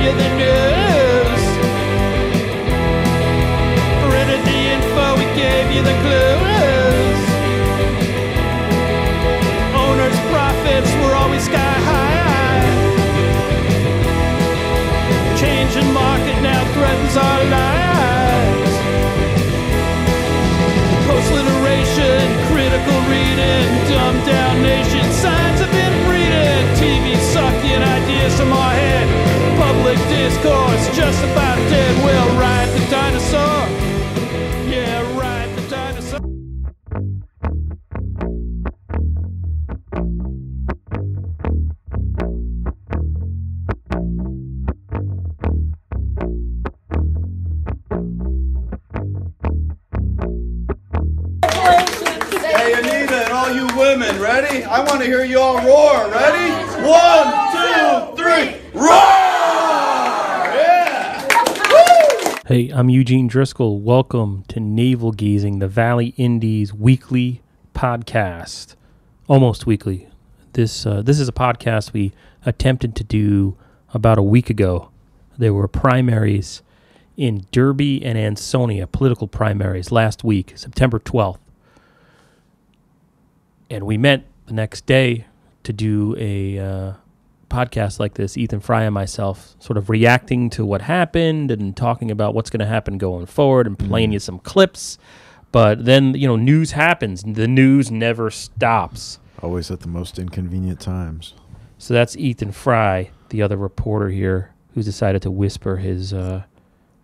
you the news. Printed the info, we gave you the clues. Owners' profits were always sky high. Changing market now threatens our lives. Post-literation, critical reading, dumbed down nation, signs of inbreeding. TV sucking ideas from our head. Public discourse just about dead. We'll ride the dinosaur. Yeah, ride the dinosaur. Hey, Anita and all you women, ready? I want to hear you all roar. Ready? 1, 2, 3, roar! Yeah! Woo! Hey, I'm Eugene Driscoll. Welcome to Navel Gazing, the Valley Indy's weekly podcast. Almost weekly. This is a podcast we attempted to do about a week ago. There were primaries in Derby and Ansonia, political primaries, last week, September 12th. And we met the next day to do a podcast like this, Ethan Fry and myself, sort of reacting to what happened and talking about what's going to happen going forward and playing you some clips. But then, news happens. The news never stops. Always at the most inconvenient times. So that's Ethan Fry, the other reporter here, who's decided to whisper his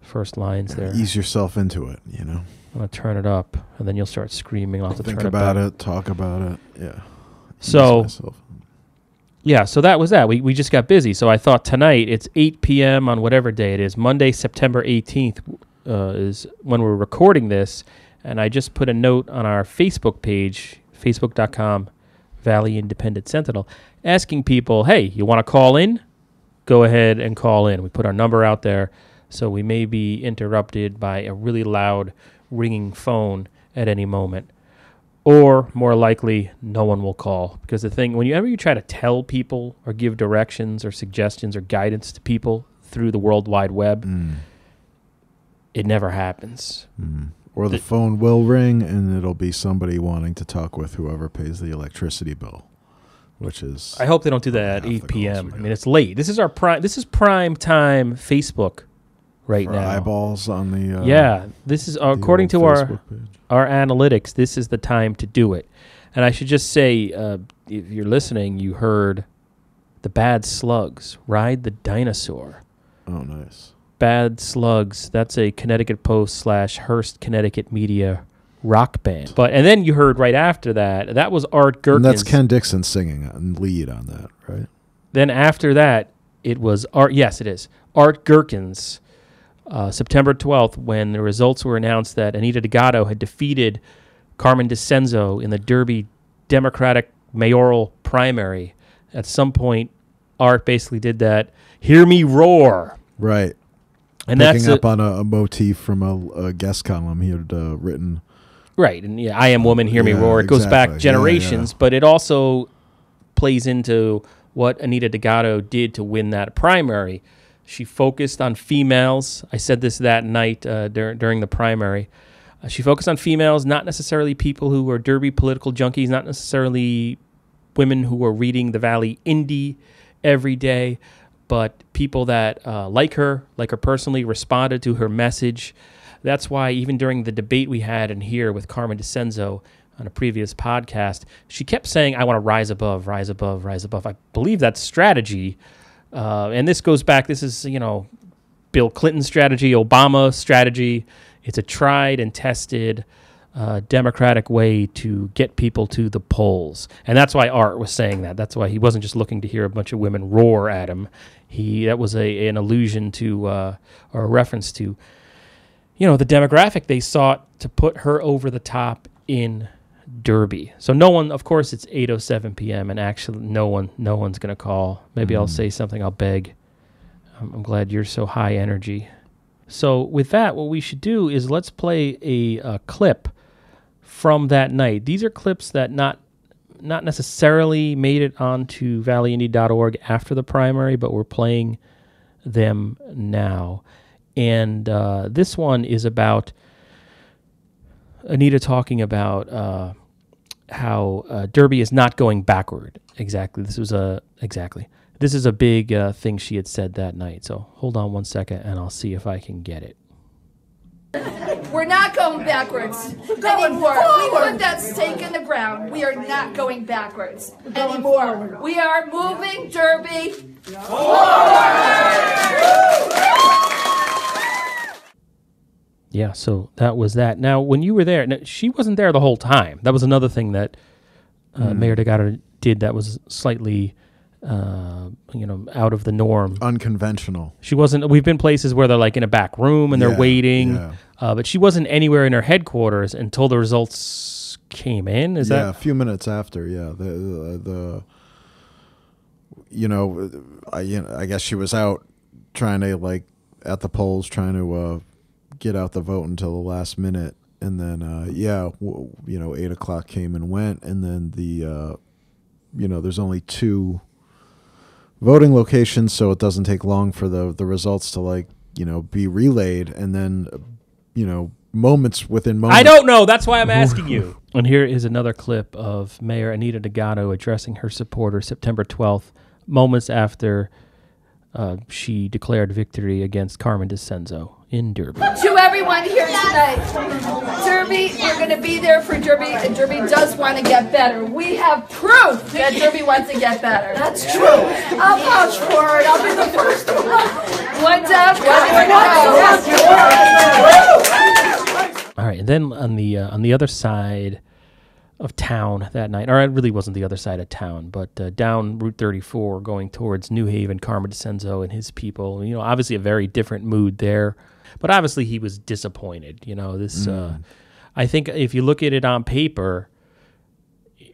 first lines there. Ease yourself into it, I'm going to turn it up, and then you'll start screaming. I'll have to Think turn about it back. it, talk about it, yeah. So, Ease myself. yeah, so that was that. We just got busy. So I thought tonight, it's 8 p.m. on whatever day it is. Monday, September 18th is when we're recording this. And I just put a note on our Facebook page, facebook.com, Valley Independent Sentinel, asking people, hey, you want to call in? Go ahead and call in. We put our number out there, so we may be interrupted by a really loud ringing phone at any moment. Or, more likely, no one will call. Because the thing, whenever you try to tell people or give directions or suggestions or guidance to people through the World Wide Web, it never happens. Or the phone will ring, and it'll be somebody wanting to talk with whoever pays the electricity bill, which is... I hope they don't do that at 8 p.m. I mean, it's late. This is our prime. This is prime time Facebook right for now. Eyeballs on the... yeah, this is according to our analytics. This is the time to do it. And I should just say, if you're listening, you heard the Bad Slugs ride the dinosaur. Oh, nice. Bad Slugs. That's a Connecticut Post / Hearst, Connecticut media rock band. But then you heard right after that, that was Art Gherkins. And that's Ken Dixon singing and lead on that, right? Then after that, it was Art. Yes, it is Art Gherkins. September 12th, when the results were announced that Anita Dugatto had defeated Carmen DiCenzo in the Derby Democratic mayoral primary. At some point, Art basically did that, "Hear me roar." Right. And Picking that's up on a motif from a guest column he had written. Right, and yeah, I Am Woman, Hear Me Roar. It goes back generations, but it also plays into what Anita Dugatto did to win that primary. She focused on females. I said this that night during the primary. She focused on females, not necessarily people who were Derby political junkies, not necessarily women who were reading the Valley Indy every day, but people that like her personally, responded to her message. That's why even during the debate we had in here with Carmen DiCenzo on a previous podcast, she kept saying, I want to rise above, rise above, rise above. I believe that's strategy. And this goes back, this is, Bill Clinton's strategy, Obama's strategy. It's a tried and tested democratic way to get people to the polls. And that's why Art was saying that. That's why he wasn't just looking to hear a bunch of women roar at him. That was an allusion to, or a reference to, the demographic they sought to put her over the top in Derby. So no one, of course, it's 8:07 p.m. and actually no one's going to call. Maybe I'll say something, I'll beg. I'm glad you're so high energy. So with that, what we should do is let's play a clip from that night. These are clips that not necessarily made it onto valleyindy.org after the primary, but we're playing them now. And this one is about Anita talking about how Derby is not going backward. Exactly. This is a big thing she had said that night. So hold on one second, and I'll see if I can get it. We're not going backwards anymore. We put that stake in the ground. We are not going backwards anymore. We are moving Derby forward. Yeah, so that was that. Now, when you were there, she wasn't there the whole time. That was another thing that Mayor Dugatto did that was slightly, out of the norm. Unconventional. She wasn't. We've been places where they're like in a back room and they're waiting, but she wasn't anywhere in her headquarters until the results came in. Is that a few minutes after? Yeah, I guess she was out trying to at the polls trying to get out the vote until the last minute, and then 8 o'clock came and went, and then there's only 2 voting locations, so it doesn't take long for the results to be relayed, and then moments within moments. I don't know. That's why I'm asking you. And here is another clip of Mayor Anita Dugatto addressing her supporters September 12th, moments after she declared victory against Carmen DeCenzo in Derby. To everyone here tonight, Derby, we're going to be there for Derby, and Derby does want to get better. We have proof that Derby wants to get better. That's true. I'll vouch for it. I'll be the first one. One down, one. All right, and then on the other side of town that night, or it really wasn't the other side of town, but down Route 34 going towards New Haven, Carmen DeCenzo and his people, obviously a very different mood there, but obviously he was disappointed. I think if you look at it on paper,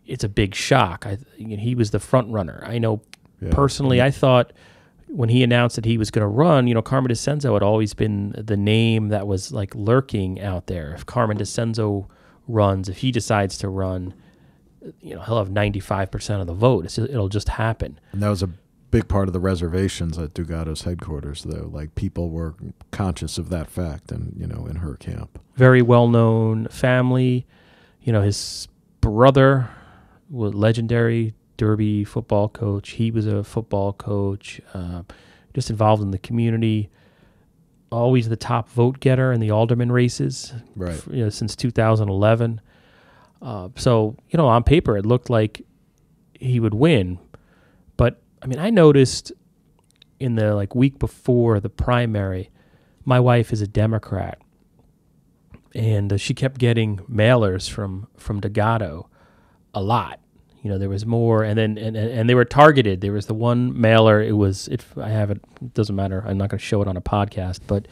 it's a big shock. He was the front runner. I know personally, I thought when he announced that he was going to run, Carmen DeCenzo had always been the name that was lurking out there. If Carmen DeCenzo runs, if he decides to run, he'll have 95% of the vote. It'll just happen. And that was a big part of the reservations at Dugatto's headquarters, though. People were conscious of that fact, and in her camp. Very well-known family. His brother was legendary Derby football coach. He was a football coach, just involved in the community. Always the top vote getter in the alderman races, right? Since 2011. So on paper it looked like he would win, but I noticed in the week before the primary, my wife is a Democrat, and she kept getting mailers from Dugatto a lot. There was more, and then and they were targeted. There was the one mailer. I have it. It doesn't matter. I'm not going to show it on a podcast, but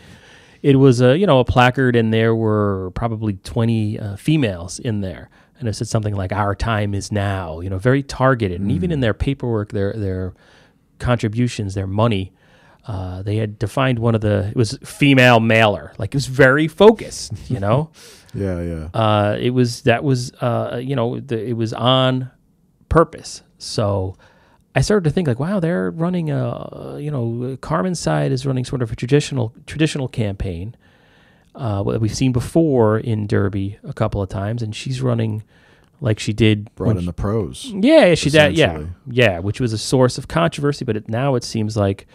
it was a placard, and there were probably 20 females in there, and it said something like "Our time is now." Very targeted, and even in their paperwork, their contributions, their money, they had defined it was female mailer. It was very focused. Yeah. It was on purpose. So I started to think wow, they're running Carmen's side is running sort of a traditional campaign what we've seen before in Derby a couple of times, and she's running like she did brought in the pros. Yeah, she did. Yeah, which was a source of controversy, but now it seems like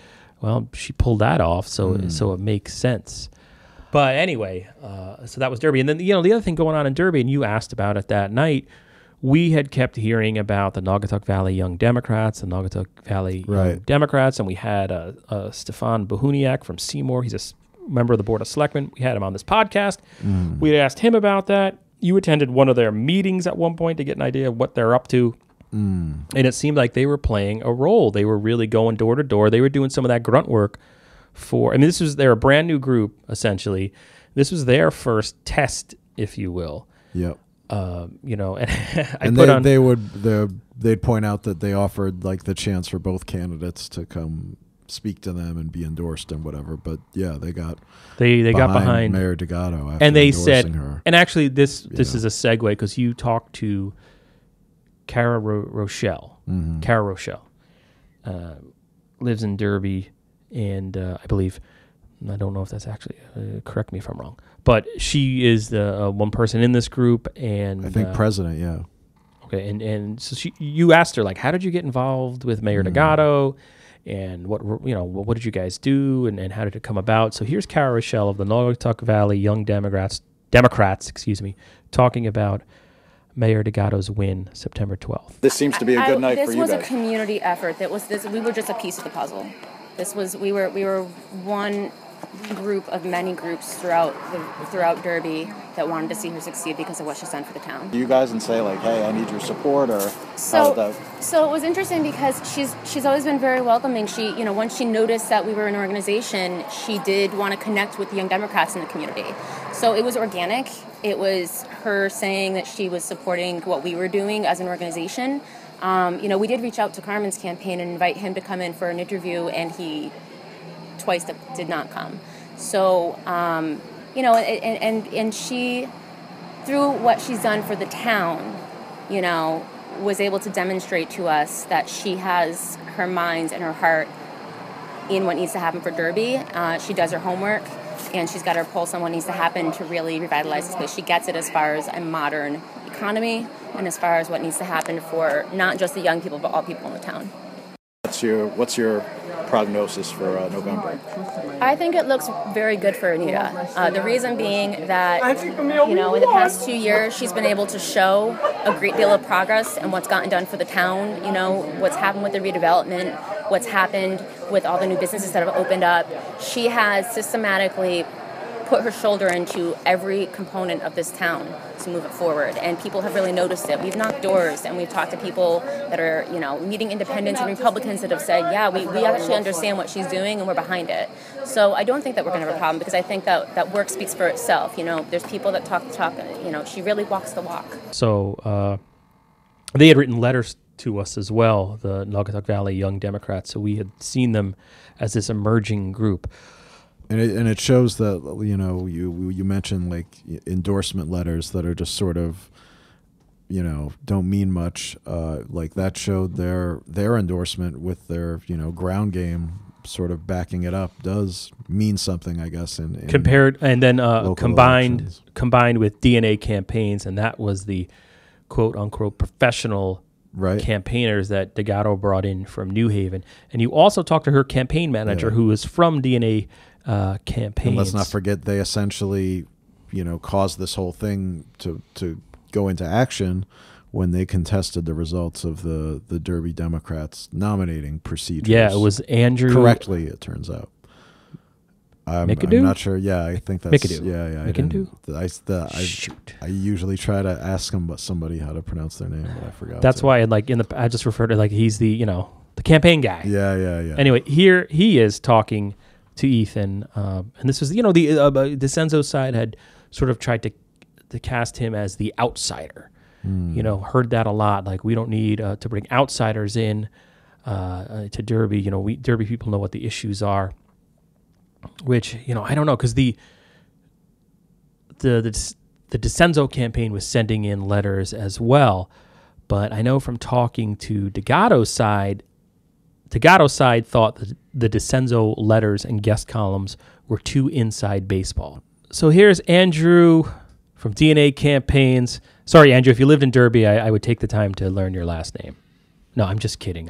she pulled that off, so it makes sense. But anyway, so that was Derby, and then the other thing going on in Derby, and you asked about it that night. We had kept hearing about the Naugatuck Valley Young Democrats, Young Democrats, and we had Stefan Bohuniak from Seymour. He's a member of the Board of Selectmen. We had him on this podcast. We had asked him about that. You attended one of their meetings at one point to get an idea of what they're up to. And it seemed like they were playing a role. They were really going door to door. They were doing some of that grunt work they're a brand new group, essentially. This was their first test, if you will. Yep. And they'd point out that they offered the chance for both candidates to come speak to them and be endorsed and whatever. But yeah, they got behind Mayor Dugatto after and they endorsing said her. And actually this is a segue because you talked to Rochelle. Cara Rochelle lives in Derby, and I believe, I don't know if that's actually, correct me if I'm wrong, but she is the one person in this group, and I think president, yeah. Okay, and so you asked her, like, how did you get involved with Mayor Dugatto, and what did you guys do, and how did it come about? So here's Cara Rochelle of the Naugatuck Valley Young Democrats, talking about Mayor Dugatto's win September 12th. This seems to be a good night for you guys. This was a community effort. We were just a piece of the puzzle. We were one group of many groups throughout Derby that wanted to see her succeed because of what she's done for the town. Do you guys and say, like, hey, I need your support, or so it was interesting because she's always been very welcoming. She, once she noticed that we were an organization, she did want to connect with the Young Democrats in the community. So it was organic. It was her saying that she was supporting what we were doing as an organization. We did reach out to Carmen's campaign and invite him to come in for an interview, and he twice did not come. So, and she, through what she's done for the town, was able to demonstrate to us that she has her mind and her heart in what needs to happen for Derby. She does her homework, and she's got her pulse on what needs to happen to really revitalize this place. She gets it as far as a modern economy and as far as what needs to happen for not just the young people, but all people in the town. What's your prognosis for November? I think it looks very good for Anita. The reason being that, in the past 2 years, she's been able to show a great deal of progress and what's gotten done for the town, what's happened with the redevelopment, what's happened with all the new businesses that have opened up. She has systematically put her shoulder into every component of this town to move it forward, and people have really noticed it. We've knocked doors, and we've talked to people that are, meeting independents and Republicans that have said, yeah, we actually understand what she's doing, and we're behind it. So I don't think that we're going to have a problem, because I think that work speaks for itself. There's people that talk the talk, she really walks the walk. So they had written letters to us as well, the Naugatuck Valley Young Democrats, so we had seen them as this emerging group. And it shows that, you mentioned, like, endorsement letters that are just sort of, don't mean much. Like, that showed their endorsement with their, ground game sort of backing it up does mean something, I guess. In compared, and then combined elections. With DNA campaigns, and that was the quote unquote professional campaigners that Dugatto brought in from New Haven. And you also talked to her campaign manager, who is from DNA campaigns. And let's not forget, they essentially, caused this whole thing to go into action when they contested the results of the Derby Democrats nominating procedures. Yeah, it was Andrew. Correctly, it turns out. I'm not sure. Yeah, I think that's McIndoo. Yeah. McIndoo. Shoot. I usually try to ask somebody how to pronounce their name, but I forgot. That's why, I just refer to like he's the the campaign guy. Yeah. Anyway, here he is talking to Ethan, and this was the DeCenzo side had sort of tried to cast him as the outsider. Heard that a lot. Like, we don't need to bring outsiders in to Derby. Derby people know what the issues are. Which, I don't know, because the DeCenzo campaign was sending in letters as well, but I know from talking to Dugatto's side thought that the DeCenzo letters and guest columns were too inside baseball. So here's Andrew from DNA Campaigns. Sorry, Andrew, if you lived in Derby, I would take the time to learn your last name. No, I'm just kidding.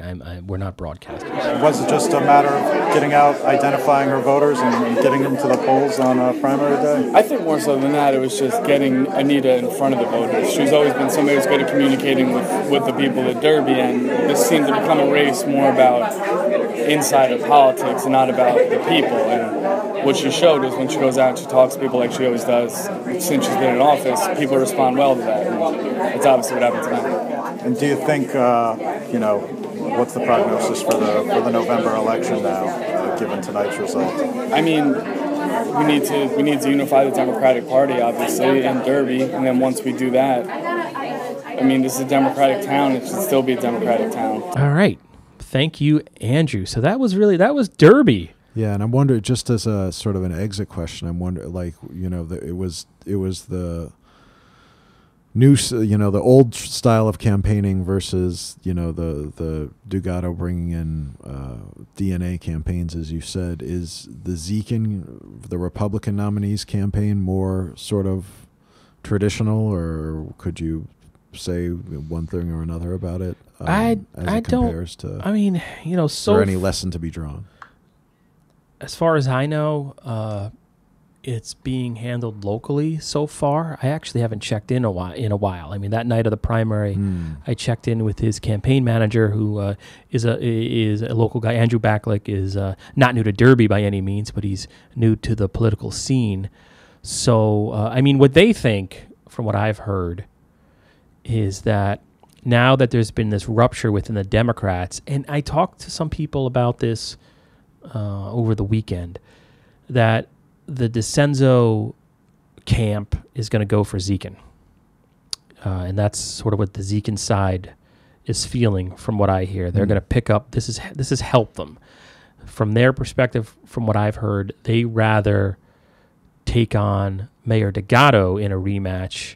We're not broadcasters. Was it just a matter of getting out, identifying her voters, and getting them to the polls on primary day? I think more so than that, it was just getting Anita in front of the voters. She's always been somebody who's good at communicating with the people at Derby, and this seemed to become a race more about insider politics and not about the people. And what she showed is when she goes out and she talks to people like she always does since she's been in office, people respond well to that. And that's obviously what happened tonight. And do you think, what's the prognosis for the November election now, given tonight's result? I mean, we need to unify the Democratic Party, obviously, in Derby, and then once we do that, I mean, this is a Democratic town. It should still be a Democratic town. All right. Thank you, Andrew. So that was Derby. Yeah, and I'm wondering, just as a sort of an exit question, I'm wondering, like, it was the old style of campaigning versus, the Dugatto bringing in DNA campaigns, as you said. Is the Republican nominee's campaign more sort of traditional, or could you say one thing or another about it? As it compares to, I mean, is there any lesson to be drawn? As far as I know, it's being handled locally so far. I actually haven't checked in a while. I mean, that night of the primary, I checked in with his campaign manager, who is a local guy. Andrew Backlick is not new to Derby by any means, but he's new to the political scene. So, I mean, what they think, from what I've heard, is that now that there's been this rupture within the Democrats, and I talked to some people about this over the weekend, that the DeCenzo camp is going to go for Zekin. And that's sort of what the Zekin side is feeling, from what I hear. They're going to pick up, this has helped them. From their perspective, from what I've heard, they rather take on Mayor Dugatto in a rematch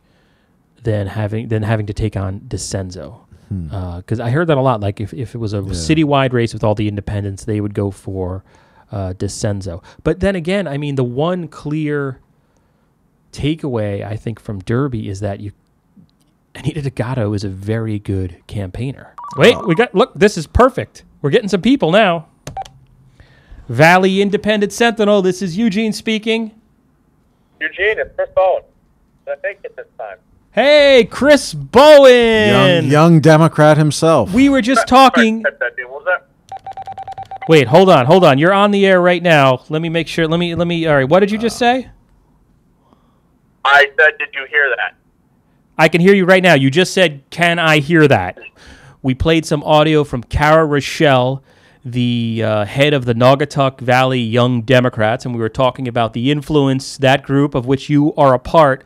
than having to take on DeCenzo. Because I heard that a lot. Like if it was a citywide race with all the independents, they would go for DeCenzo. But then again, I mean, the one clear takeaway I think from Derby is that Anita Dugatto is a very good campaigner. Wait, look, this is perfect. We're getting some people now. Valley Independent Sentinel, this is Eugene speaking. Eugene, it's Chris Bowen. I think it this time. Hey, Chris Bowen! Young Democrat himself. We were just talking. What was that? Wait, hold on. You're on the air right now. Let me make sure. Let me. All right, what did you just say? I said, did you hear that? I can hear you right now. You just said, can I hear that? We played some audio from Rochelle, the head of the Naugatuck Valley Young Democrats, and we were talking about the influence that group, of which you are a part,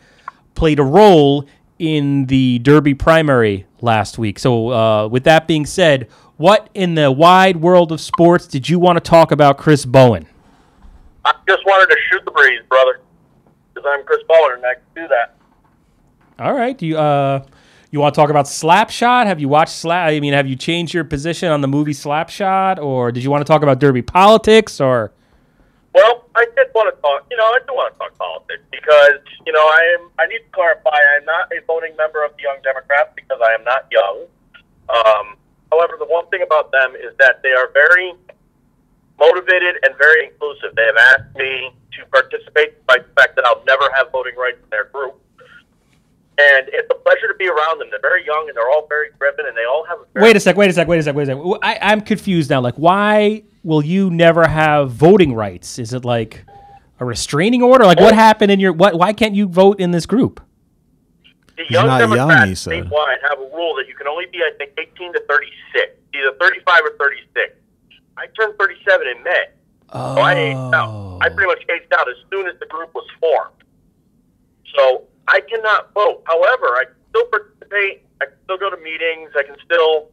played a role in the Derby primary last week. So with that being said, what in the wide world of sports did you want to talk about Chris Bowen? I just wanted to shoot the breeze, brother, because I'm Chris Bowen and I can do that. All right. Do you want to talk about Slapshot? Have you watched I mean, have you changed your position on the movie Slapshot, or did you want to talk about Derby politics, or? Well, I did want to talk. I do want to talk politics because I need to clarify. I'm not a voting member of the Young Democrats because I am not young. However, the one thing about them is that they are very motivated and very inclusive. They have asked me to participate despite the fact that I'll never have voting rights in their group. And it's a pleasure to be around them. They're very young and they're all very driven and they all have a Wait a sec. I'm confused now. Like, why will you never have voting rights? Is it like a restraining order? Like, what happened in your... Why can't you vote in this group? The Young Democrats statewide have a rule that you can only be, I think, 18 to 36, either 35 or 36. I turned 37 in May, so I aged out. I pretty much aged out as soon as the group was formed. So I cannot vote. However, I can still participate. I can still go to meetings. I can still,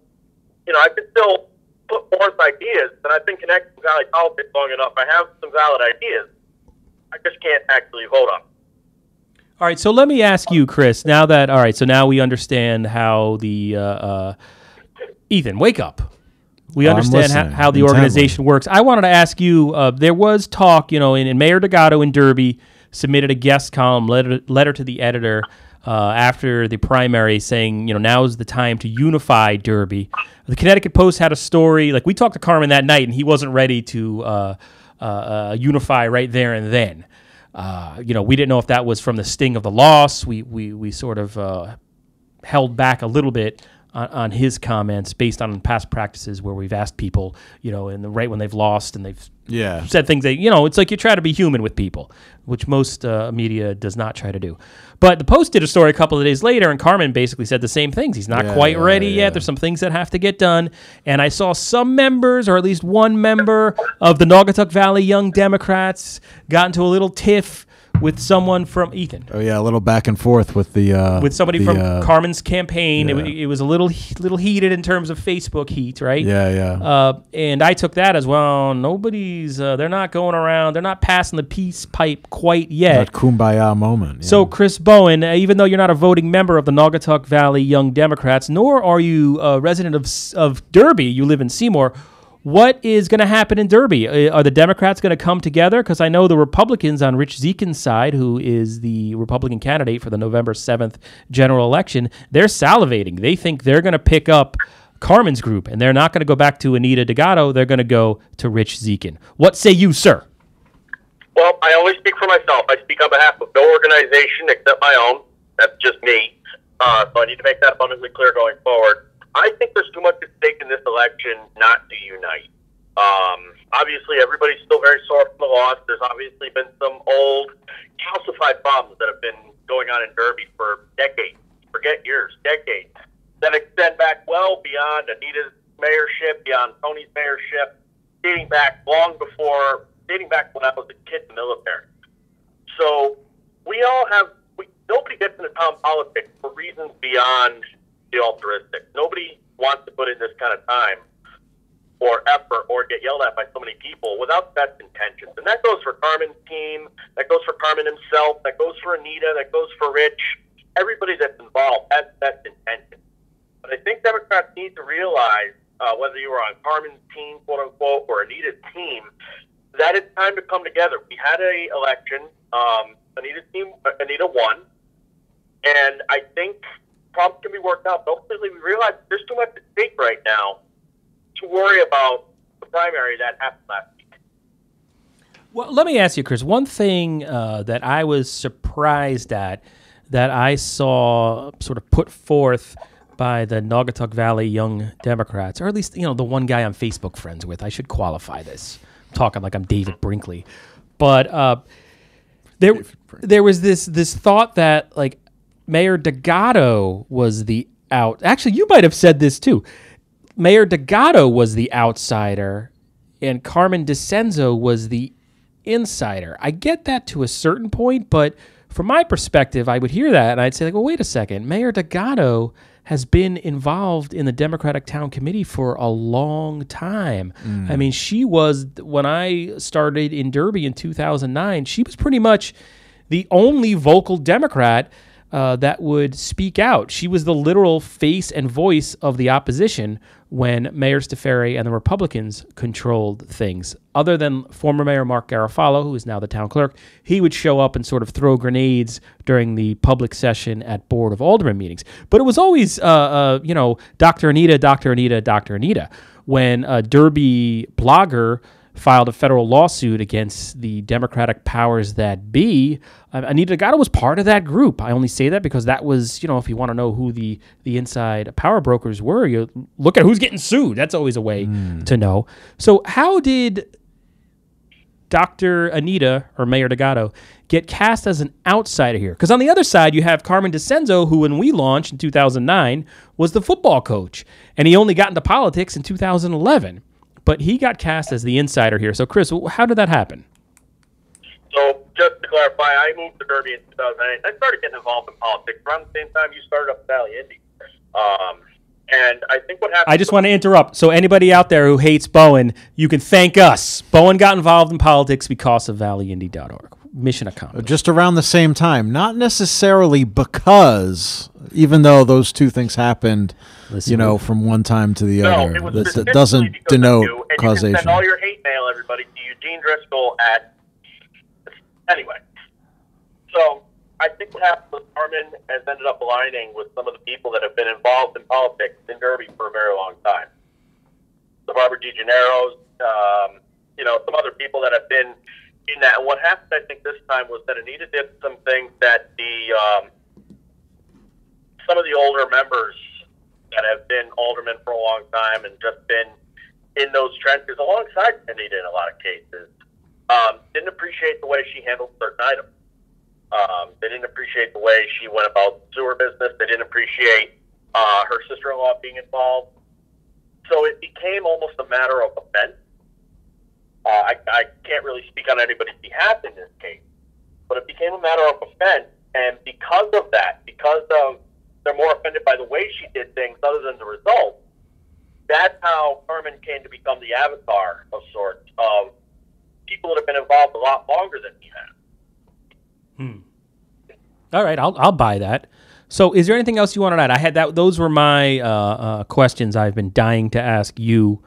I can still put forth ideas. And I've been connected to Valley politics long enough. I have some valid ideas. I just can't actually vote on them. All right, so let me ask you, Chris, now we understand how the, Ethan, wake up. We understand how the organization works. I wanted to ask you, there was talk, in Mayor Dugatto in Derby submitted a guest column letter to the editor after the primary saying, now is the time to unify Derby. The Connecticut Post had a story, like we talked to Carmen that night, and he wasn't ready to unify right there and then. We didn't know if that was from the sting of the loss. We sort of held back a little bit on his comments based on past practices where we've asked people, right when they've lost and they've said things that, it's like you try to be human with people, which most media does not try to do. But the Post did a story a couple of days later, and Carmen basically said the same things. He's not quite ready yet. There's some things that have to get done. And I saw some members, or at least one member of the Naugatuck Valley Young Democrats, got into a little tiff with someone from Ethan. Oh yeah, a little back and forth with the with somebody from Carmen's campaign. Yeah. It was a little heated in terms of Facebook heat, right? Yeah. And I took that as well. Nobody's they're not going around. They're not passing the peace pipe quite yet. That kumbaya moment. Yeah. So Chris Bowen, even though you're not a voting member of the Naugatuck Valley Young Democrats, nor are you a resident of Derby, you live in Seymour. What is going to happen in Derby? Are the Democrats going to come together? Because I know the Republicans on Rich Zekin's side, who is the Republican candidate for the November 7th general election, they're salivating. They think they're going to pick up Carmen's group, and they're not going to go back to Anita Dugatto. They're going to go to Rich Zekin. What say you, sir? Well, I only speak for myself. I speak on behalf of no organization except my own. That's just me. So I need to make that abundantly clear going forward. I think there's too much at stake in this election not to unite. Obviously, everybody's still very sore from the loss. There's obviously been some old calcified problems that have been going on in Derby for decades, forget years, decades, that extend back well beyond Anita's mayorship, beyond Tony's mayorship, dating back when I was a kid in the military. So nobody gets into town politics for reasons beyond the altruistic. Nobody wants to put in this kind of time or effort or get yelled at by so many people without best intentions. And that goes for Carmen's team, that goes for Carmen himself, that goes for Anita, that goes for Rich. Everybody that's involved has best intentions. But I think Democrats need to realize, whether you were on Carmen's team, quote unquote, or Anita's team, that it's time to come together. We had an election. Anita won. And I think problems can be worked out. But ultimately, we realize there's too much at stake right now to worry about the primary that happened last week. Well, let me ask you, Chris, one thing that I was surprised at that I saw sort of put forth by the Naugatuck Valley Young Democrats, or at least, the one guy I'm Facebook friends with. I should qualify this. I'm talking like I'm David Brinkley. But there was this thought that, like, Mayor Dugatto was the out. Actually, you might have said this too. Mayor Dugatto was the outsider, and Carmen DiCenzo was the insider. I get that to a certain point, but from my perspective, I would hear that and I'd say, like, well, wait a second. Mayor Dugatto has been involved in the Democratic Town Committee for a long time. I mean, she was, when I started in Derby in 2009, she was pretty much the only vocal Democrat that would speak out. She was the literal face and voice of the opposition when Mayor Steferi and the Republicans controlled things. Other than former Mayor Mark Garofalo, who is now the town clerk, he would show up and sort of throw grenades during the public session at Board of Aldermen meetings. But it was always, Dr. Anita, Dr. Anita, Dr. Anita. When a Derby blogger filed a federal lawsuit against the Democratic powers that be, Anita Dugatto was part of that group. I only say that because that was, if you want to know who the inside power brokers were, you look at who's getting sued. That's always a way to know. So how did Dr. Anita, or Mayor Dugatto, get cast as an outsider here? Because on the other side, you have Carmen DiCenzo, who when we launched in 2009 was the football coach, and he only got into politics in 2011. But he got cast as the insider here. So, Chris, how did that happen? So, just to clarify, I moved to Derby in 2008. I started getting involved in politics around the same time you started up Valley Indy. And I think what happened... I just want to interrupt. So anybody out there who hates Bowen, you can thank us. Bowen got involved in politics because of valleyindy.org. Mission accomplished. Just around the same time. Not necessarily because, even though those two things happened, from one time to the other. That doesn't denote causation. You can send all your hate mail, everybody, to Eugene Driscoll Anyway. So, I think what happened was Carmen has ended up aligning with some of the people that have been involved in politics in Derby for a very long time. The Barbara DeGennaros, some other people that have been in that. And what happened, I think, this time was that Anita did some things that some of the older members that have been aldermen for a long time and just been in those trenches alongside Anita in a lot of cases, didn't appreciate the way she handled certain items. They didn't appreciate the way she went about sewer business. They didn't appreciate her sister-in-law being involved. So it became almost a matter of offense. I can't really speak on anybody's behalf in this case, but it became a matter of offense. And because of that, because of they're more offended by the way she did things other than the result, that's how Carmen came to become the avatar of sorts of people that have been involved a lot longer than he has. All right, I'll buy that. So is there anything else you wanted to add? I had that. Those were my questions I've been dying to ask you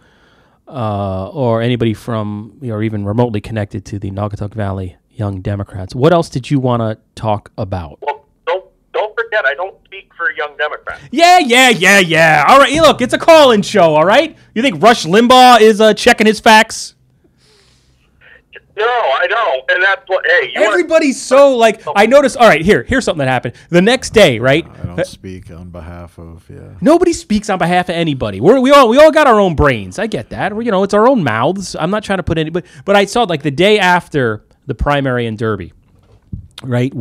or anybody from, or even remotely connected to the Naugatuck Valley Young Democrats. What else did you want to talk about? Well, don't forget, I don't speak for Young Democrats. Yeah. All right, look, it's a call-in show, all right? You think Rush Limbaugh is checking his facts? No, I don't. And that's what, hey. Everybody's so, like, I noticed, all right, here's something that happened. The next day, right? I don't speak on behalf of, Nobody speaks on behalf of anybody. We all got our own brains. I get that. It's our own mouths. I'm not trying to put anybody, but I saw, like, the day after the primary in Derby, right?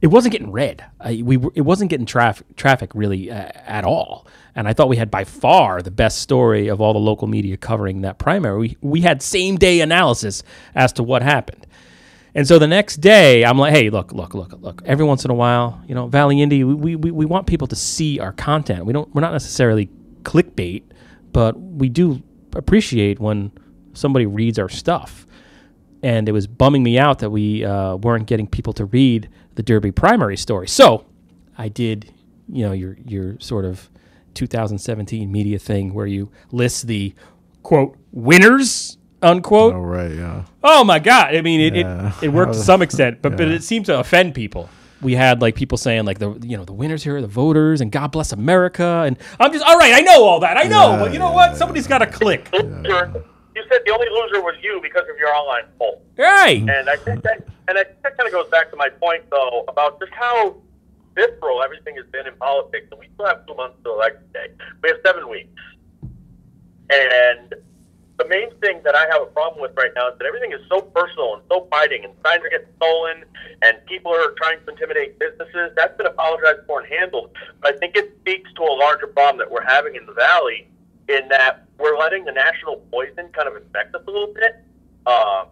It wasn't getting read. It wasn't getting traffic really at all. And I thought we had by far the best story of all the local media covering that primary. We had same day analysis as to what happened. And so the next day, I'm like, hey, look. Every once in a while, Valley Indy, we want people to see our content. We're not necessarily clickbait, but we do appreciate when somebody reads our stuff. And it was bumming me out that we weren't getting people to read the Derby primary story. So I did, your sort of 2017 media thing where you list the, quote, winners, unquote. Oh, right, yeah. Oh, my God. I mean, it worked to some extent, but it seemed to offend people. We had, like, people saying, like, the winners here are the voters, and God bless America. And I'm just, all right, I know all that. I know. But you know what? Somebody's got to click. You said the only loser was you because of your online poll. Right. And I think that kind of goes back to my point, though, about just how visceral everything has been in politics. And we still have 2 months to election day. We have 7 weeks. And the main thing that I have a problem with right now is that everything is so personal and so biting, and signs are getting stolen, and people are trying to intimidate businesses. That's been apologized for and handled. But I think it speaks to a larger problem that we're having in the Valley, in that we're letting the national poison kind of infect us a little bit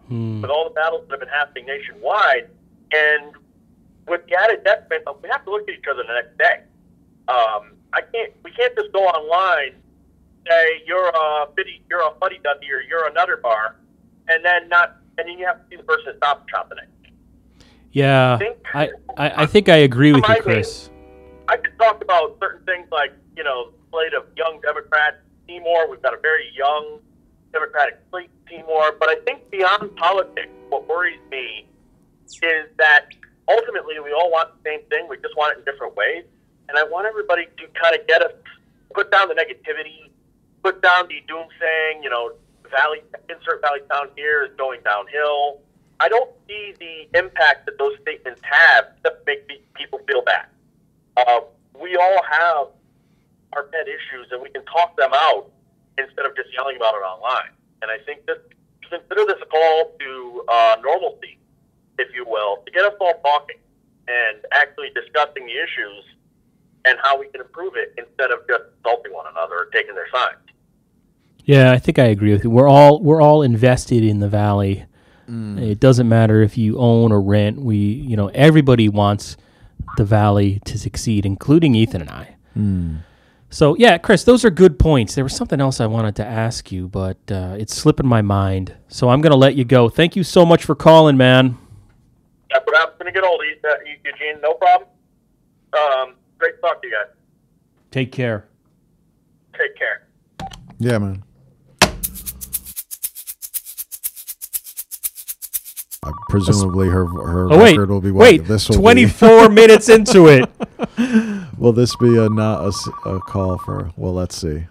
with all the battles that have been happening nationwide. And with the added detriment, we have to look at each other the next day. We can't just go online, say you're a fuddy duddy or you're a nutter bar, and then you have to see the person that stops chopping it. Yeah, I think I agree with you, Chris. I could talk about certain things like, slate of young Democrats. Seymour, we've got a very young Democratic slate, Seymour. But I think beyond politics, what worries me is that ultimately we all want the same thing. We just want it in different ways. And I want everybody to kind of get us, put down the negativity, put down the doomsaying, insert Valley Town here is going downhill. I don't see the impact that those statements have except make people feel bad. We all have our pet issues, and we can talk them out instead of just yelling about it online. And I think consider this a call to normalcy, if you will, to get us all talking and actually discussing the issues and how we can improve it instead of just insulting one another or taking their sides. Yeah, I think I agree with you. We're all invested in the Valley. It doesn't matter if you own or rent. Everybody wants the Valley to succeed, including Ethan and I. So, yeah, Chris, those are good points. There was something else I wanted to ask you, but it's slipping my mind. So I'm going to let you go. Thank you so much for calling, man. That's what happens when you get old, Eugene. No problem. Great to talk to you guys. Take care. Take care. Yeah, man. Presumably her record will be what? This will 24 minutes into it. Will this be not a call for? Well, let's see.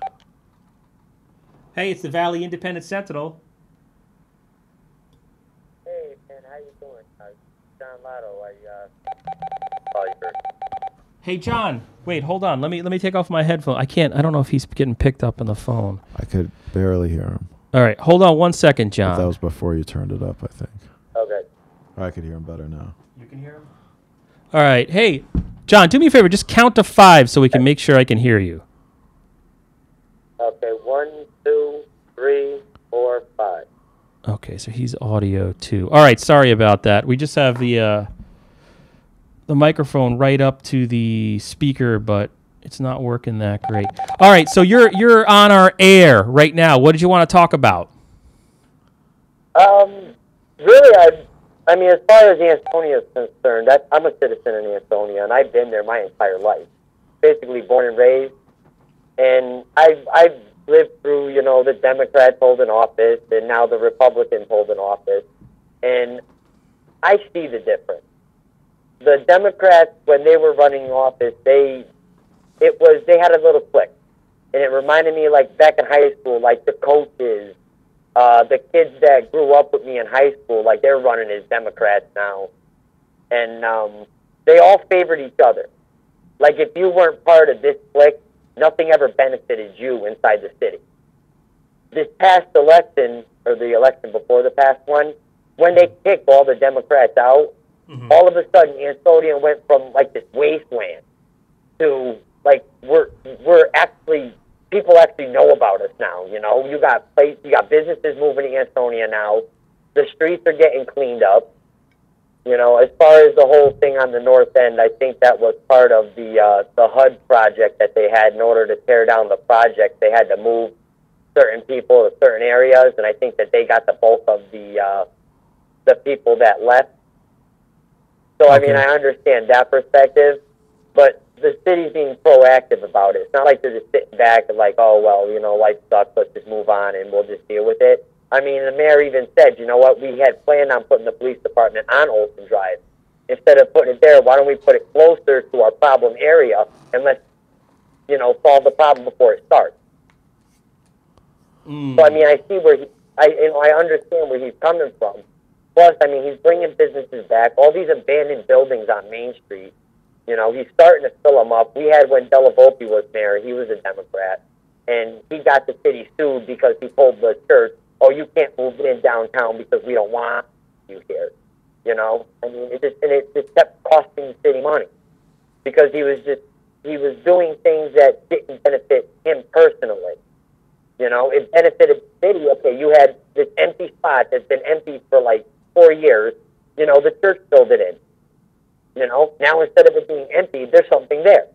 Hey, it's the Valley Independent Sentinel. Hey, man, how you doing? John Lotto. Hey, John. Wait, hold on. Let me take off my headphone. I don't know if he's getting picked up on the phone. I could barely hear him. All right, hold on 1 second, John. But that was before you turned it up, I think. Okay. I could hear him better now. You can hear him? All right. Hey, John, do me a favor. Just count to 5 so we can make sure I can hear you. Okay, 1, 2, 3, 4, 5. Okay, so he's audio too. All right, sorry about that. We just have the microphone right up to the speaker, but it's not working that great. All right, so you're on our air right now. What did you want to talk about? Really, I mean, as far as Ansonia is concerned, I'm a citizen in Ansonia, and I've been there my entire life, basically born and raised. And I've lived through, you know, the Democrats holding office, and now the Republicans holding office, and I see the difference. The Democrats, when they were running office, they had a little clique, and it reminded me, like, back in high school, like the coaches, the kids that grew up with me in high school, like, they're running as Democrats now, and they all favored each other. Like, if you weren't part of this clique, nothing ever benefited you inside the city. This past election, or the election before the past one, when they kicked all the Democrats out, all of a sudden Ansonia went from, like, this wasteland to, like, we're actually, people actually know about us now, you know? You got businesses moving to Ansonia now. The streets are getting cleaned up. You know, as far as the whole thing on the north end, I think that was part of the HUD project that they had. In order to tear down the project, they had to move certain people to certain areas, and I think that they got the bulk of the people that left. So, I mean, I understand that perspective, but the city's being proactive about it. It's not like they're just sitting back and like, oh, well, you know, life sucks, let's just move on and we'll just deal with it. I mean, the mayor even said, you know what, we had planned on putting the police department on Olsen Drive. Instead of putting it there, why don't we put it closer to our problem area and let's, you know, solve the problem before it starts. So, I mean, I see where I understand where he's coming from. Plus, I mean, he's bringing businesses back. All these abandoned buildings on Main Street, you know, he's starting to fill them up. We had, when Della Volpe was mayor, he was a Democrat, and he got the city sued because he told the church, oh, you can't move in downtown because we don't want you here. You know, I mean, it just kept costing the city money because he was doing things that didn't benefit him personally. You know, it benefited the city. Okay, you had this empty spot that's been empty for like 4 years. You know, the church filled it in. You know, now instead of it being empty, there's something there.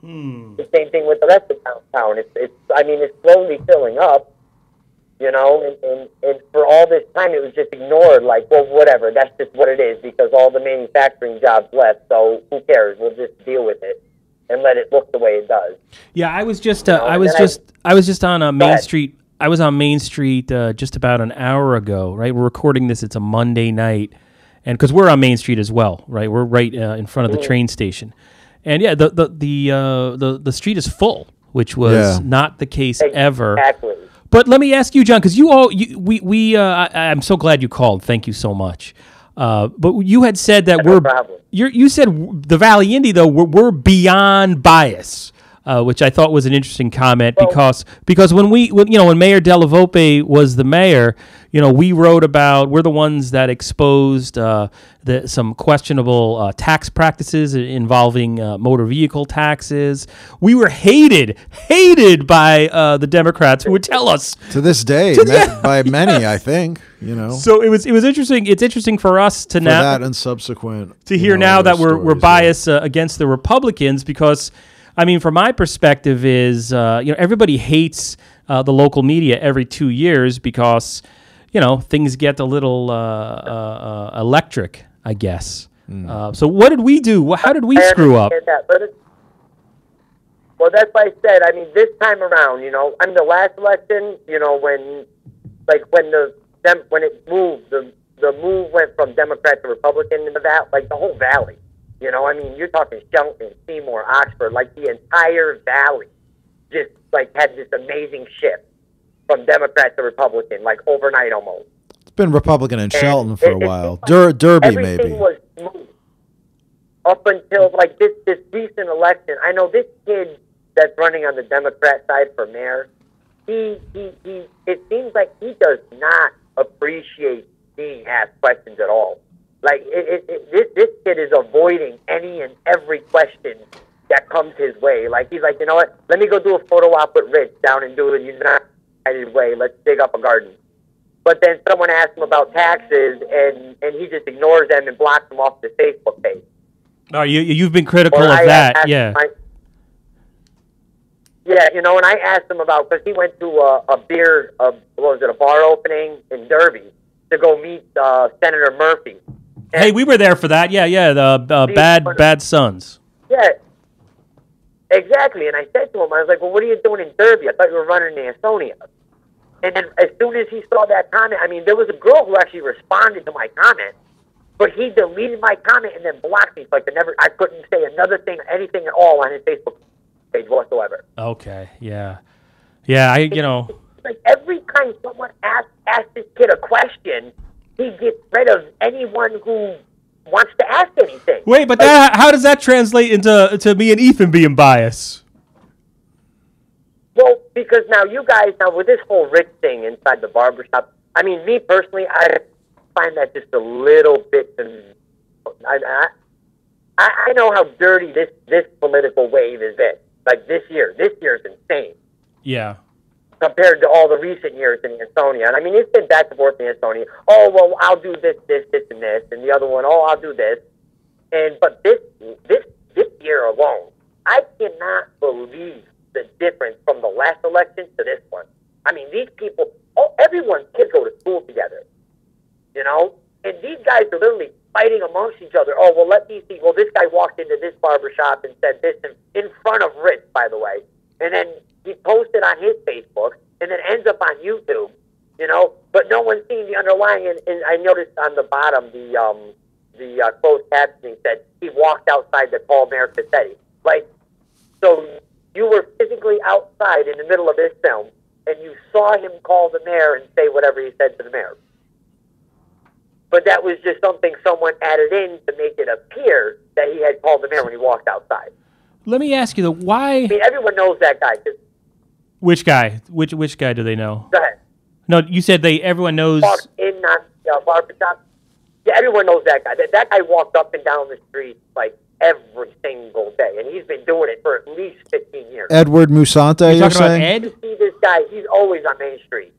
The same thing with the rest of downtown. It's slowly filling up. You know, and for all this time, it was just ignored, like, well, whatever, that's just what it is, because all the manufacturing jobs left, so who cares? We'll just deal with it and let it look the way it does. Yeah, I was just on Main Street. I was on Main Street just about an hour ago, right? We're recording this. It's a Monday night, and because we're on Main Street as well, right? We're right in front of the train station. And, yeah, the street is full, which was not the case ever. Exactly. But let me ask you, John, because I'm so glad you called. Thank you so much. But you had said that you said the Valley Indy, though, we're beyond bias, which I thought was an interesting comment because when Mayor Della Volpe was the mayor, you know, we wrote about, we're the ones that exposed some questionable tax practices involving motor vehicle taxes. We were hated by the Democrats who would tell us to this day by many, I think. You know, so it was interesting. It's interesting for us to now that and subsequent to hear now that we're biased against the Republicans because, I mean, from my perspective is everybody hates the local media every 2 years because, you know, things get a little electric, I guess. So what did we do? How did we screw up? Well, that's why I said, I mean, this time around, you know, I mean, the last election, you know, when it moved, the move went from Democrat to Republican in the whole valley. You know, I mean, you're talking Shelton, Seymour, Oxford, like the entire valley just like had this amazing shift from Democrat to Republican, like overnight almost. It's been Republican in Shelton for a while. Derby, maybe. Everything was smooth up until like this recent election. I know this kid that's running on the Democrat side for mayor. He it seems like he does not appreciate being asked questions at all. Like this kid is avoiding any and every question that comes his way. Like he's like, you know what? Let me go do a photo op with Rich down and do it the United Way. Let's dig up a garden. but then someone asks him about taxes, and he just ignores them and blocks them off the Facebook page. Oh, you've been critical of that, yeah. Yeah, you know, and I asked him about, because he went to a bar opening in Derby to go meet Senator Murphy. And hey, we were there for that. Yeah, the Bad Sons. Yeah, exactly. And I said to him, I was like, well, what are you doing in Derby? I thought you were running in Ansonia. And then as soon as he saw that comment, I mean, there was a girl who actually responded to my comment, but he deleted my comment and then blocked me. Like I couldn't say another thing, anything at all on his Facebook page whatsoever. Okay, yeah, Like every time someone asks this kid a question, he gets rid of anyone who wants to ask anything. Wait, but how does that translate into me and Ethan being biased? Well, because now with this whole Rich thing inside the barbershop, I mean, me personally, I find that just a little bit. I know how dirty this political wave is in. Like this year's insane. Yeah. Compared to all the recent years in Ansonia. And I mean, it's been back and forth in Ansonia. Oh, well, I'll do this, and this. And the other one, oh, I'll do this. But this year alone, I cannot believe the difference from the last election to this one. I mean, these people, everyone's kids go to school together, you know? And these guys are literally fighting amongst each other. Oh, well, let me see. Well, this guy walked into this barbershop and said this in front of Rich, by the way. And then he posted on his Facebook, and then ends up on YouTube, you know. But no one's seen the underlying. And I noticed on the bottom, the closed captioning said he walked outside to call Mayor Cassetti. Like, so you were physically outside in the middle of this film, and you saw him call the mayor and say whatever he said to the mayor. But that was just something someone added in to make it appear that he had called the mayor when he walked outside. Let me ask you, why... I mean, everyone knows that guy. Which guy? Which guy do they know? Go ahead. No, you said everyone knows... Walked in on barbershop. Yeah, everyone knows that guy. That guy walked up and down the street like every single day, and he's been doing it for at least 15 years. Edward Musante, you're saying? Ed? You see this guy, he's always on Main Street.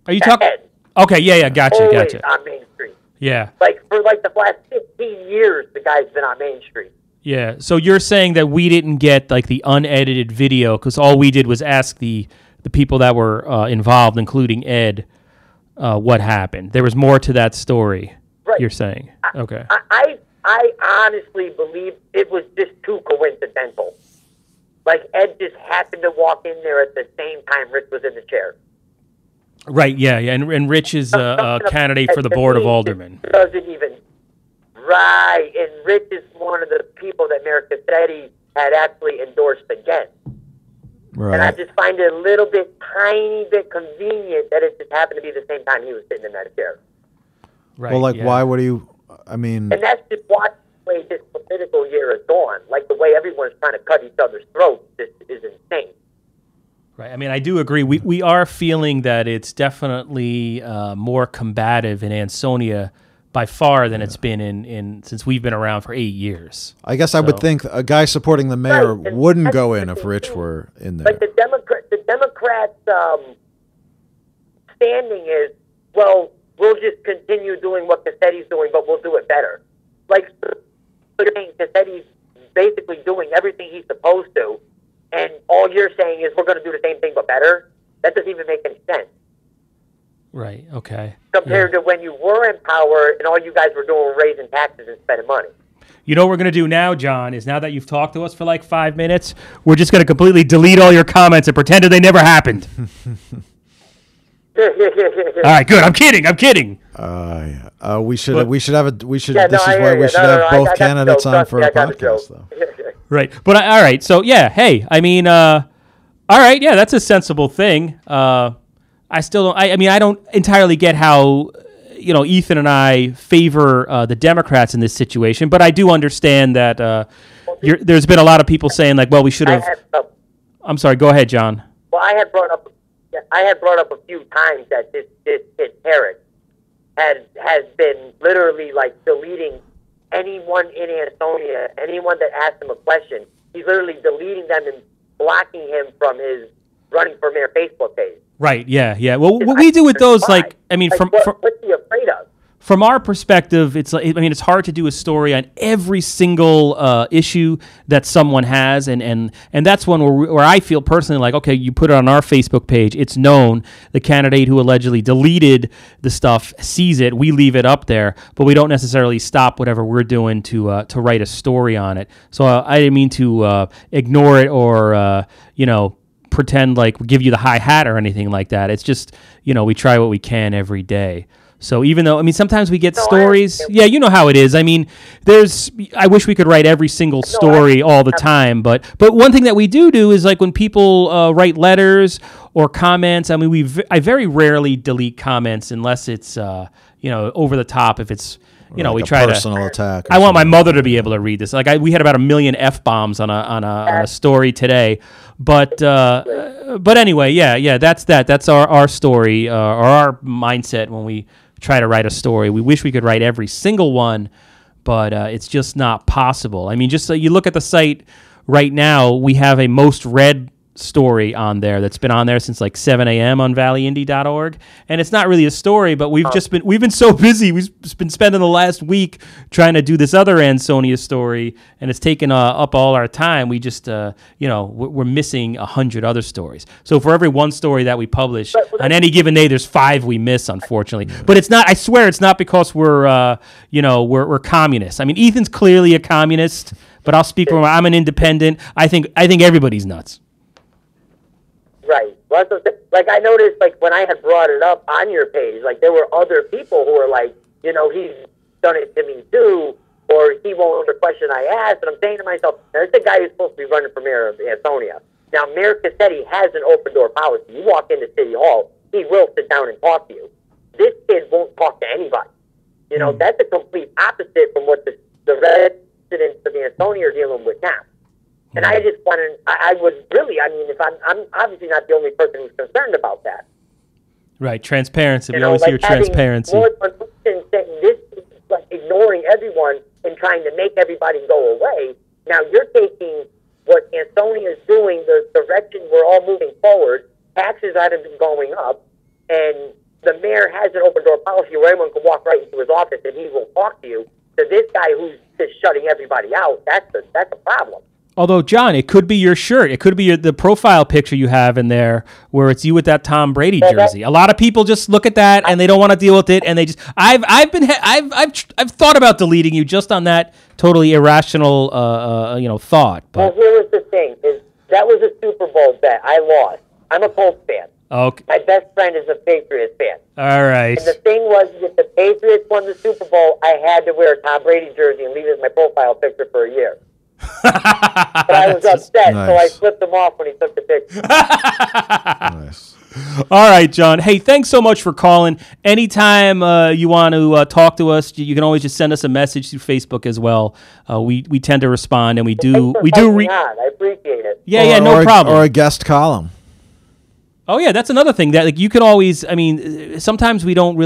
Are you talking... Ed. Okay, yeah, gotcha. Always on Main Street. Yeah. Like, for the last 15 years, the guy's been on Main Street. Yeah, so you're saying that we didn't get, like, the unedited video, because all we did was ask the people that were involved, including Ed, what happened. There was more to that story, right. You're saying. Okay. I honestly believe it was just too coincidental. Like, Ed just happened to walk in there at the same time Rich was in the chair. Right, yeah, and Rich is a candidate for the Board of Aldermen. Doesn't even... Right, and Rich is one of the people that Mayor Cassetti had actually endorsed again. Right. And I just find it a little bit, tiny bit convenient that it just happened to be the same time he was sitting in that chair. Right. Well, why would you? I mean, and that's just why the way this political year is gone. Like the way everyone's trying to cut each other's throats is insane. Right. I mean, I do agree. We are feeling that it's definitely more combative in Ansonia by far than it's been in since we've been around for 8 years. I guess I would think a guy supporting the mayor wouldn't go in if Rich were in there. Like the Democrats' standing is, well, we'll just continue doing what Cassetti's doing, but we'll do it better. Like, Cassetti's basically doing everything he's supposed to, and all you're saying is we're going to do the same thing but better. That doesn't even make any sense. Right, okay. Compared to when you were in power and all you guys were doing was raising taxes and spending money. You know what we're going to do now, John, is now that you've talked to us for like 5 minutes, we're just going to completely delete all your comments and pretend that they never happened. All right, good. I'm kidding. We should this is why we should have both candidates on for a podcast, though. Right. But all right. So, yeah, hey, I mean, all right, yeah, that's a sensible thing. I still don't. I mean, I don't entirely get how Ethan and I favor the Democrats in this situation, but I do understand that there's been a lot of people saying like, well, we should have. I'm sorry. Go ahead, John. Well, I had brought up a few times that this kid Herrick has been literally like deleting anyone in Ansonia, anyone that asked him a question. He's literally deleting them and blocking him from his running for mayor Facebook page. Right. Yeah. Yeah. Well, what we do with those, like, I mean, what's he afraid of? From our perspective, it's like, I mean, it's hard to do a story on every single issue that someone has, and that's one where I feel personally like, okay, you put it on our Facebook page, it's known, the candidate who allegedly deleted the stuff sees it, we leave it up there, but we don't necessarily stop whatever we're doing to write a story on it. So I didn't mean to ignore it or pretend like we give you the high hat or anything like that. It's just, we try what we can every day. So even though, I mean, sometimes we get stories. Yeah, you know how it is. I mean, I wish we could write every single story all the time. But one thing that we do is like when people write letters or comments, I mean, I very rarely delete comments unless it's, over the top. If it's, like we a try personal attack. I want my mother to be able to read this. Like we had about 1 million F-bombs on a story today. But anyway, yeah, that's that. That's our story or our mindset when we try to write a story. We wish we could write every single one, but it's just not possible. I mean, just so you look at the site right now, we have a most read story on there that's been on there since like 7 a.m. on valleyindy.org, and it's not really a story, but we've been so busy. We've been spending the last week trying to do this other Ansonia story, and it's taken up all our time. We just we're missing 100 other stories. So for every one story that we publish on any given day, there's 5 we miss, unfortunately. But it's not, I swear it's not because we're communists. I mean, Ethan's clearly a communist, but I'll speak for him. I'm an independent. I think everybody's nuts. Right. Well, like I noticed, like when I had brought it up on your page, like there were other people who were like, he's done it to me too, or he won't answer the question I asked. And I'm saying to myself, there's the guy who's supposed to be running for mayor of Ansonia. Now, Mayor Cassetti has an open door policy. You walk into City Hall, he will sit down and talk to you. This kid won't talk to anybody. That's a complete opposite from what the residents of Ansonia are dealing with now. And I just wanted, I would really, I mean, if I'm obviously not the only person who's concerned about that. Right, transparency. We always hear transparency. More saying this is like ignoring everyone and trying to make everybody go away. Now you're taking what Ansonia is doing, the direction we're all moving forward. Taxes have been going up, and the mayor has an open door policy where everyone can walk right into his office and he will talk to you. So this guy who's just shutting everybody out, that's a problem. Although, John, it could be your shirt. It could be the profile picture you have in there where it's you with that Tom Brady jersey. A lot of people just look at that and they don't want to deal with it, and they just. I've thought about deleting you just on that totally irrational thought. But. Well, here was the thing: that was a Super Bowl bet. I lost. I'm a Colts fan. Okay. My best friend is a Patriots fan. All right. And the thing was, if the Patriots won the Super Bowl, I had to wear a Tom Brady jersey and leave it as my profile picture for a year. But I was upset, so I flipped him off when he took the picture. Nice. All right, John. Hey, thanks so much for calling. Anytime you want to talk to us, you can always just send us a message through Facebook as well. We tend to respond, and we do. I appreciate it. Yeah, no problem. Or a guest column. Oh yeah, that's another thing that like you can always. I mean, sometimes we don't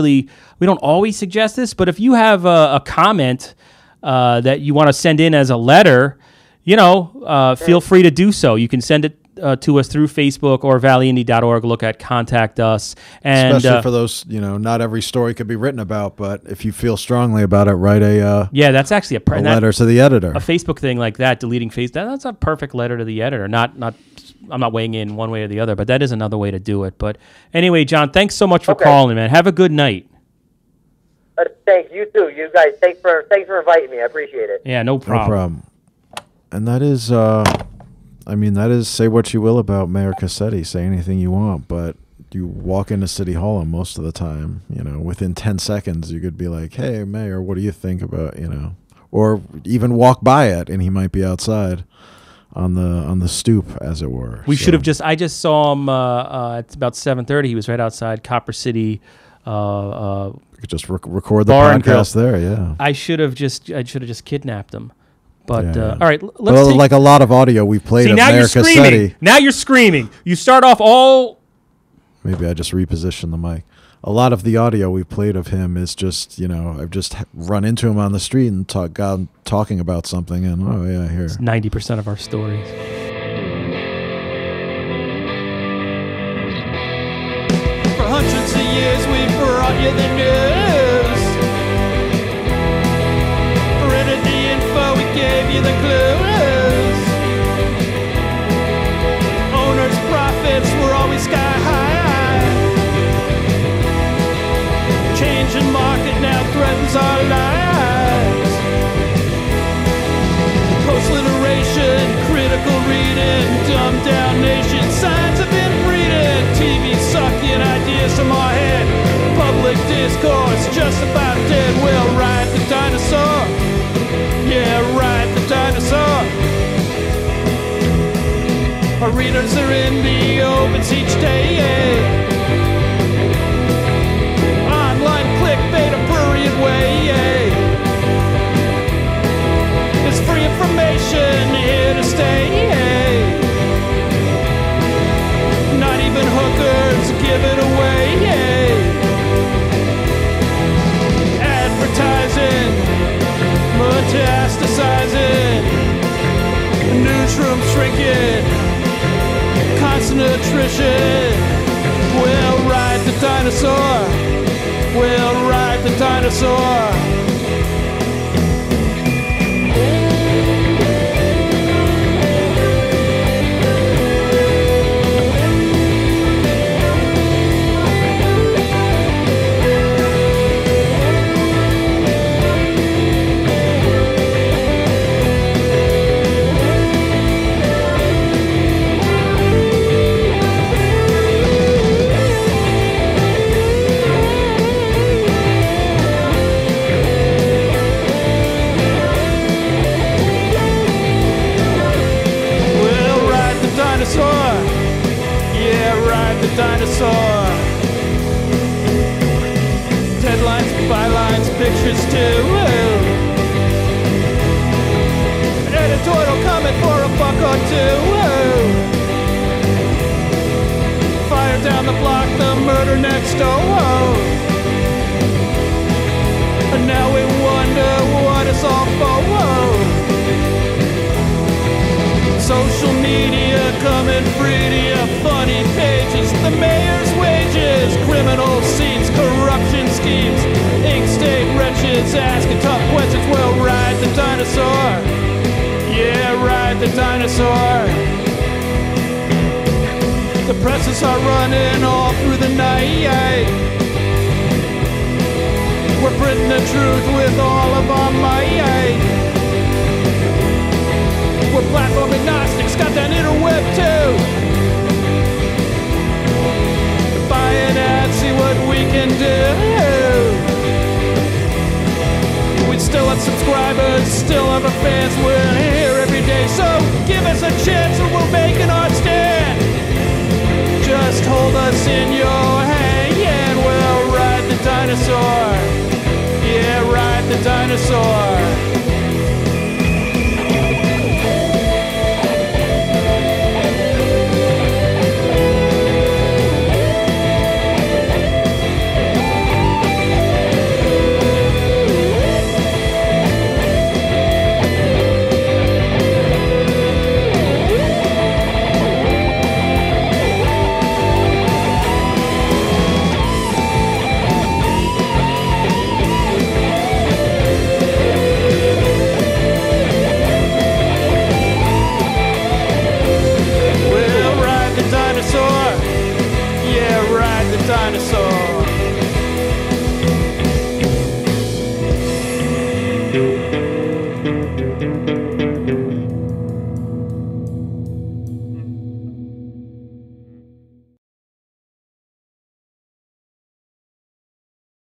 always suggest this, but if you have a comment that you want to send in as a letter, feel free to do so. You can send it to us through Facebook or valleyindy.org. Look at Contact Us. And, especially for those, not every story could be written about, but if you feel strongly about it, write that's actually a letter to the editor. A Facebook thing like that, deleting that's a perfect letter to the editor. I'm not weighing in one way or the other, but that is another way to do it. But anyway, John, thanks so much for calling, man. Have a good night. Thanks, you too. You guys, thanks for inviting me. I appreciate it. Yeah, no problem. No problem. And that is, say what you will about Mayor Cassetti, say anything you want, but you walk into City Hall and most of the time, within 10 seconds, you could be like, hey, Mayor, what do you think about, or even walk by it and he might be outside on the stoop, as it were. We should have I just saw him at about 7:30. He was right outside Copper City. You could just record the podcast there, yeah. I should have just kidnapped him. But yeah. All right, let's like a lot of audio we've played of Mayor Cassetti. Now you're screaming. You start off all. Maybe I just repositioned the mic. A lot of the audio we've played of him is just, I've just run into him on the street and talking about something, and here. It's 90% of our stories. years we brought you the news. Printed the info, we gave you the clues. Owners' profits were always sky high. Changing market now threatens our lives. Post-literation, critical reading, dumbed down nation, signs of inbreeding, TV sucking ideas from our head, public discourse just about dead. We'll ride the dinosaur, yeah, ride the dinosaur. Our readers are in the opens each day. Online clickbait, a prurient way. It's free information here to stay. Not even hookers give it away. Advertising, metastasizing, newsroom shrinking, constant attrition. We'll ride the dinosaur. We'll ride the dinosaur. Dinosaur. Deadlines, bylines, pictures too. An editorial comment for $1 or $2. Fire down the block, the murder next door. And now we wonder what it's all for. Social media coming free to you, funny pages, the mayor's wages, criminal seats, corruption schemes, ink state wretches asking tough questions. We'll ride the dinosaur, yeah, ride the dinosaur. The presses are running all through the night. We're printing the truth with all of our might. We're platform agnostics, got that interweb too. Buy an ad, see what we can do. We still have subscribers, still have our fans. We're here every day, so give us a chance and we'll make an art stand. Just hold us in your hand, and we'll ride the dinosaur. Yeah, ride the dinosaur.